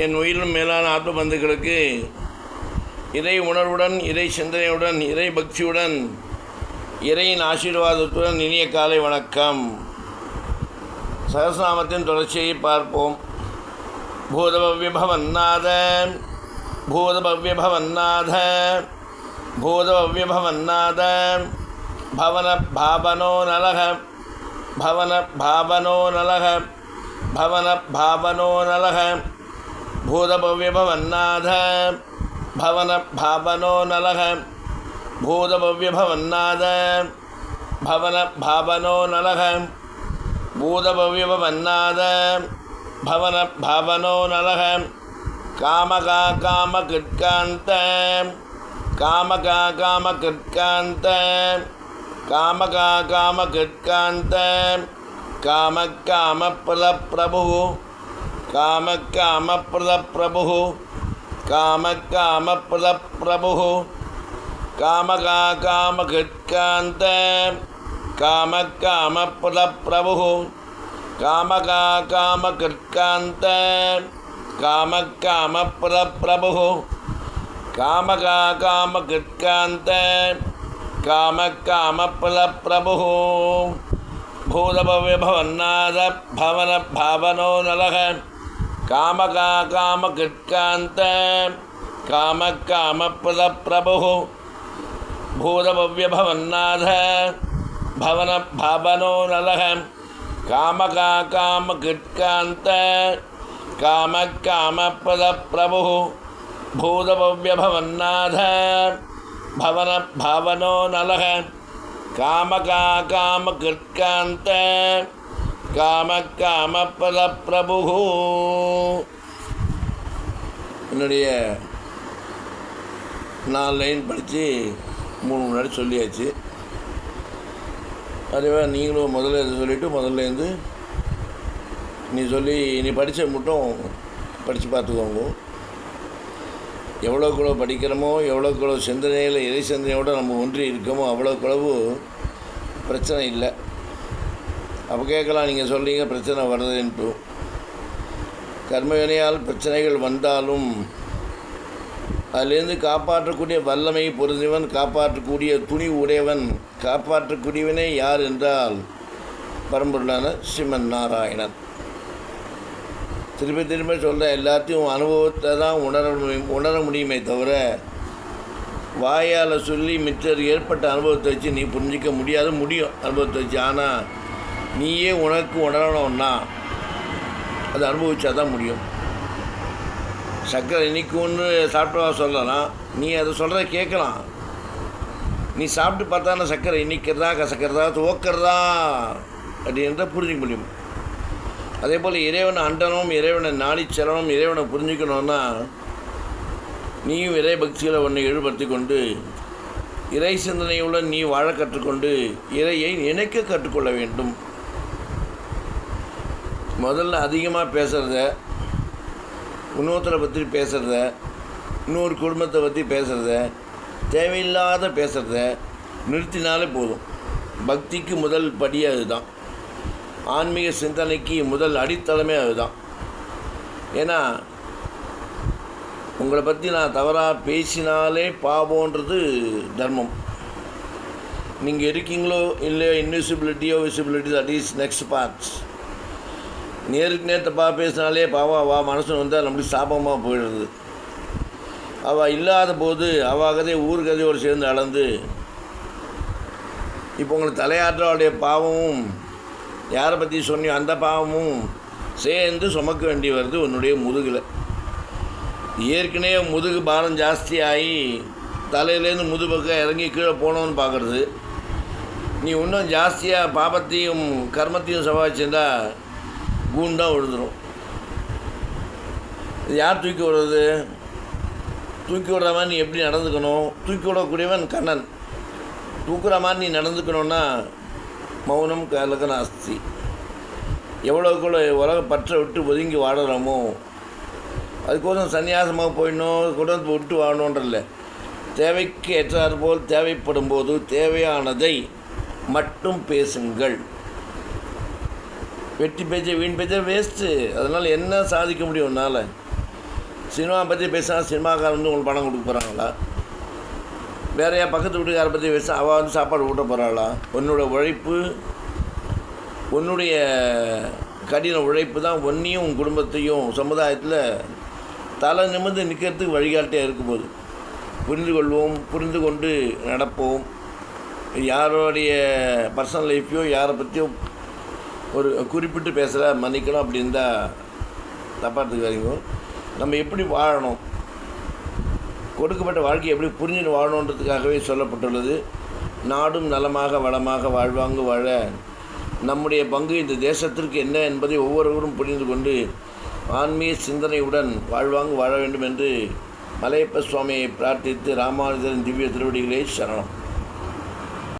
என் உயிரிலும் மேலான ஆத்ம பந்துக்களுக்கு இறை உணர்வுடன், இறை சிந்தனையுடன், இறை பக்தியுடன், இறையின் ஆசீர்வாதத்துடன் இனிய காலை வணக்கம். சகஸ்ரநாமத்தின் தொடர்ச்சியை பார்ப்போம். பூதபவ்யபவன்னாத பூதபவ்யபவன்னாத பூதபவ்யபவன்னாத பவன பாபனோ நலக பவன பாபனோ நலக பவன பாபனோ நலக பூதபவ்யபவன்னாத பவன பாபனோ நலக பூதபவ்யபவன்னாத பவன பாபனோ நலக பூதபவ்யபவன்னாத பவன பாபனோ நலக காமகா காம கிட்காந்த காமகா காம கிட்காந்த காமகா காம கிட்காந்த காம காம பிரத பிரபு காம காம பிரத பிரபு காம காம பிரத பிரபு காமகா காம கிட்காந்த காம காம பிரத பிரபு காமகா காம கிட்காந்த காம காம பிரத பிரபு காமகா காம கிட்காந்த காம காம பிரத பிரபு பூதபவ்யபவன்னாத பவன பாவனோ நலக காமகா காம கிட்காந்த காம காம பிரத பிரபு பூதபவ்யபவன்னாத பவன பாவனோ நலக காமகா காம கிட்காந்த காம காம பிரத பிரபு பூதபவ்யபவன்னாத பவன பாவனோ நலக காமகா காம கிட்காந்த காம காம பிரத பிரபு. என்னுடைய 4 லைன் படித்து 3 மணி நேரம் சொல்லியாச்சு. அதுவே நீங்களும் முதல்ல இதை சொல்லிவிட்டு முதல்லேருந்து நீ படித்த மட்டும் படித்து பார்த்துக்கோங்க. எவ்வளோக்குளோ படிக்கிறோமோ, எவ்வளோக்குளோ சிந்தனையில் இறை சிந்தனையோடு நம்ம ஒன்றி இருக்கோமோ அவ்வளோக்குளவு பிரச்சனை இல்லை. அப்போ கேட்கலாம், நீங்கள் சொல்கிறீங்க பிரச்சனை வருதுன்ட்டு. கர்மவினையால் பிரச்சனைகள் வந்தாலும் அதிலேருந்து காப்பாற்றக்கூடிய வல்லமை பொருந்தியவன், காப்பாற்றக்கூடிய துணி உடையவன், காப்பாற்றக்கூடியவனே யார் என்றால் பரம்பொருளான ஸ்ரீமன் நாராயணன். திரும்ப திரும்ப சொல்கிற எல்லாத்தையும் அனுபவத்தை தான் உணர முடியுமே தவிர வாயால் சொல்லி மிச்சர் ஏற்பட்ட அனுபவத்தை வச்சு நீ புரிஞ்சிக்க முடியும் அனுபவத்தை வச்சு. ஆனால் நீயே உனக்கு உணரணும்னா அதை அனுபவிச்சா தான் முடியும். சர்க்கரை இனிக்கும்னு சாப்பிட்டவா சொல்லலாம், நீ அதை சொல்கிறத கேட்கலாம். நீ சாப்பிட்டு பார்த்தான சர்க்கரை இனிக்கிறதா கசக்கிறதா துவக்கிறதா அப்படின்றத புரிஞ்சிக்க முடியும். அதே போல் இறைவனை அண்டனும், இறைவனை நாடி செல்லணும், இறைவனை புரிஞ்சுக்கணுன்னா நீயும் இறை பக்தியில் உன்னை ஈடுபடுத்தி கொண்டு இறை சிந்தனையுடன் நீ வாழ கற்றுக்கொண்டு இறையை நினைக்க கற்றுக்கொள்ள வேண்டும். முதல்ல அதிகமாக பேசுகிறத, இன்னொருத்தரை பற்றி பேசுகிறத, இன்னொரு குடும்பத்தை பற்றி பேசுகிறத, தேவையில்லாத பேசுகிறத நிறுத்தினாலே போதும். பக்திக்கு முதல் படி அதுதான். ஆன்மீக சிந்தனைக்கு முதல் அடித்தளமே அதுதான். ஏன்னா உங்களை பற்றி நான் தவறாக பேசினாலே பாவம்ன்றது தர்மம். நீங்கள் இருக்கீங்களோ இல்லையோ, இன்விசிபிலிட்டியோ visibility, that is next parts. நேருக்கு நேரத்தை பேசினாலே பாவா மனசு வந்தால் நம்மளுக்கு சாபமாக போயிடுறது. அவள் இல்லாத போது அவாகதே ஊர்கதையோடு சேர்ந்து அளந்து இப்போ உங்களுக்கு தலையாற்றோடைய பாவமும் யாரை பற்றி சொன்னியோ அந்த பாவமும் சேர்ந்து சுமக்க வேண்டி வருது உன்னுடைய முதுகில். ஏற்கனவே முதுகு பாரம் ஜாஸ்தியாகி தலையிலேருந்து முதுபக்கம் இறங்கி கீழே போனோன்னு பார்க்குறது. நீ இன்னும் ஜாஸ்தியாக பாபத்தையும் கர்மத்தையும் சம்பாதிச்சிருந்தா கூண்டாக விழுந்துடும். இது யார் தூக்கி விடுறது? தூக்கி விடுற மாதிரி நீ எப்படி நடந்துக்கணும்? தூக்கி விடக்கூடியவன் கண்ணன். தூக்குற மாதிரி நீ நடந்துக்கணுன்னா மௌனம் கலக்கன அஸ்தி. எவ்வளோக்குள்ள உலக பற்றை விட்டு ஒதுங்கி வாடுறோமோ அதுக்கோசம் சன்னியாசமாக போயிடணும், குடும்பத்தை விட்டு வாழணுன்றல. தேவைக்கு ஏற்றாறு போல் தேவைப்படும் போது தேவையானதை மட்டும் பேசுங்கள். வெற்றி பேச்சை வீண் பேச்சை வேஸ்ட்டு. அதனால் என்ன சாதிக்க முடியும்? உன்னால் சினிமா பற்றி பேசினா சினிமாக்காரன் வந்து உங்களுக்கு பணம் கொடுக்க போகிறாங்களா? வேறு யார் பக்கத்து வீட்டுக்காரை பற்றி பேசினா அவள் வந்து சாப்பாடு ஊட்ட போகிறாளா? உன்னோட உழைப்பு, உன்னுடைய கடின உழைப்பு தான் உன்னையும் உன் குடும்பத்தையும் சமுதாயத்தில் தலை நிமிர்ந்து நிற்கிறதுக்கு வழிகாட்டியாக இருக்கும்போது புரிந்து கொள்வோம், புரிந்து கொண்டு நடப்போம். யாரோடைய பர்சனல் லைஃப்பையோ யாரை பற்றியோ ஒரு குறிப்பிட்டு பேசுகிற மன்னிக்கணும் அப்படின்னு தான் தப்பாக எடுத்துக்காதீங்க. நம்ம எப்படி வாழணும், கொடுக்கப்பட்ட வாழ்க்கையை எப்படி புரிஞ்சுட்டு வாழணுன்றதுக்காகவே சொல்லப்பட்டுள்ளது. நாடும் நலமாக வளமாக வாழ்வாங்கு வாழ நம்முடைய பங்கு இந்த தேசத்திற்கு என்ன என்பதை ஒவ்வொருவரும் புரிந்து கொண்டு ஆன்மீக சிந்தனையுடன் வாழ்வாங்கு வாழ வேண்டும் என்று மலையப்ப சுவாமியை பிரார்த்தித்து ராமானுஜரின் திவ்ய திருவடிகளே சரணம்.